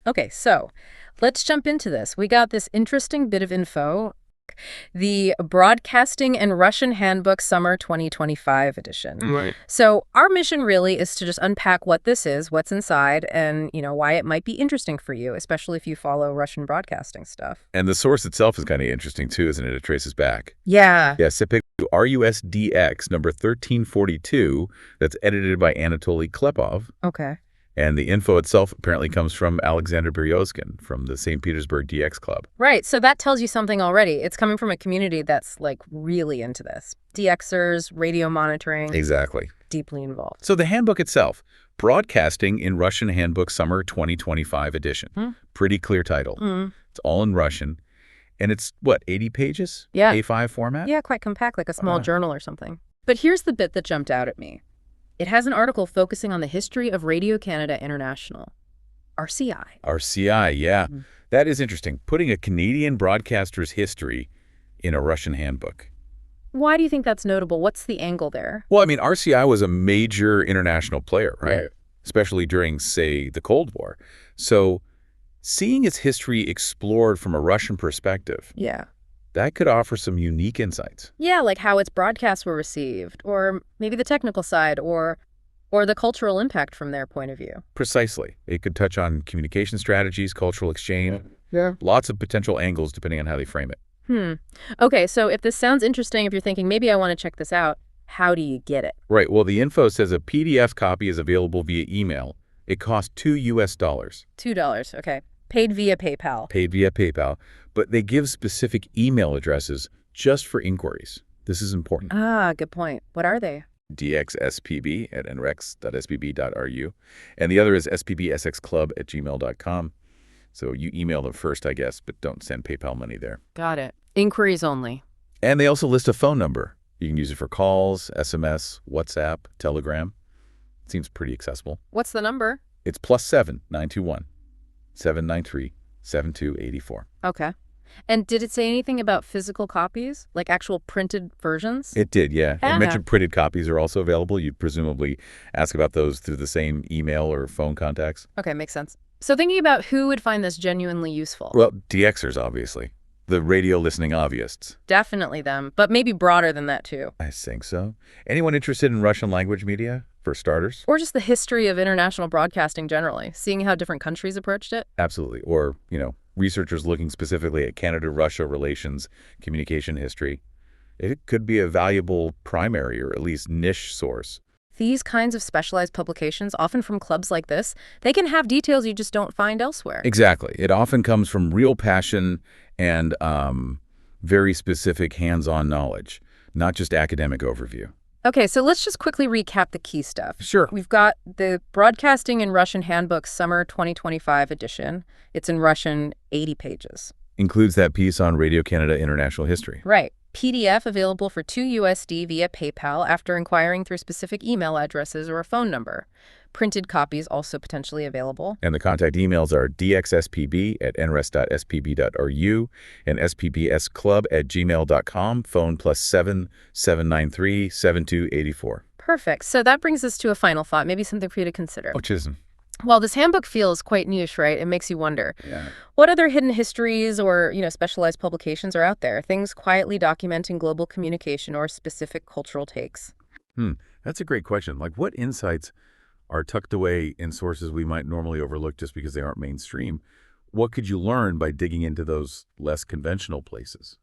Okay, so let's jump into this. We got this interesting bit of info. The Broadcasting in Russian Handbook Summer 2025 edition. Right. So our mission really is to just unpack what this is, what's inside, and, why it might be interesting for you, especially if you follow Russian broadcasting stuff. And the source itself is kind of interesting, too, isn't it? It traces back. Yeah. Yeah, Sipik RUS-DX number 1342, that's edited by Anatoly Klepov. Okay. And the info itself apparently comes from Alexander Beryozkin from the St. Petersburg DX Club. Right, so that tells you something already. It's coming from a community that's, really into this. DXers, radio monitoring. Exactly. Deeply involved. So the handbook itself, Broadcasting in Russian Handbook Summer 2025 edition. Pretty clear title. It's all in Russian. And it's, 80 pages? Yeah. A5 format? Yeah, quite compact, like a small journal or something. But here's the bit that jumped out at me. It has an article focusing on the history of Radio Canada International, RCI. RCI, yeah. That is interesting. Putting a Canadian broadcaster's history in a Russian handbook. Why do you think that's notable? What's the angle there? Well, I mean, RCI was a major international player, right? Right. Especially during, say, the Cold War. So seeing its history explored from a Russian perspective, Yeah. that could offer some unique insights. Yeah, like how its broadcasts were received, or maybe the technical side, or the cultural impact from their point of view. Precisely. It could touch on communication strategies, cultural exchange. Yeah. Lots of potential angles depending on how they frame it. Okay, so if this sounds interesting, if you're thinking, maybe I want to check this out, how do you get it? Right. Well, the info says a PDF copy is available via email. It costs $2. $2, okay. Paid via PayPal. Paid via PayPal. But they give specific email addresses just for inquiries. This is important. Ah, good point. What are they? dxspb@nrex.spb.ru. And the other is spbsxclub@gmail.com. So you email them first, I guess, but don't send PayPal money there. Got it. Inquiries only. And they also list a phone number. You can use it for calls, SMS, WhatsApp, Telegram. It seems pretty accessible. What's the number? It's +7 921 793 7284. Okay. And did it say anything about physical copies, like actual printed versions? It did, yeah. Ah. It mentioned printed copies are also available. You'd presumably ask about those through the same email or phone contacts. Okay, makes sense. So thinking about who would find this genuinely useful. Well, DXers, obviously. The radio listening hobbyists. Definitely them, but maybe broader than that too. I think so. Anyone interested in Russian language media, for starters? Or just the history of international broadcasting generally, seeing how different countries approached it. Absolutely. Or, researchers looking specifically at Canada-Russia relations, communication history. It could be a valuable primary or at least niche source. These kinds of specialized publications, often from clubs like this, they can have details you just don't find elsewhere. Exactly. It often comes from real passion and very specific hands-on knowledge, not just academic overview. Okay, so let's just quickly recap the key stuff. Sure. We've got the Broadcasting in Russian Handbook Summer 2025 edition. It's in Russian, 80 pages. Includes that piece on Radio Canada International History. Right. PDF available for $2 via PayPal after inquiring through specific email addresses or a phone number. Printed copies also potentially available. And the contact emails are dxspb@nres.spb.ru and spbsclub@gmail.com, phone +7 793 7284. Perfect. So that brings us to a final thought, maybe something for you to consider. Oh, Chisholm. While this handbook feels quite niche, right, it makes you wonder, Yeah. what other hidden histories or, specialized publications are out there? Things quietly documenting global communication or specific cultural takes? That's a great question. Like, what insights are tucked away in sources we might normally overlook just because they aren't mainstream? What could you learn by digging into those less conventional places?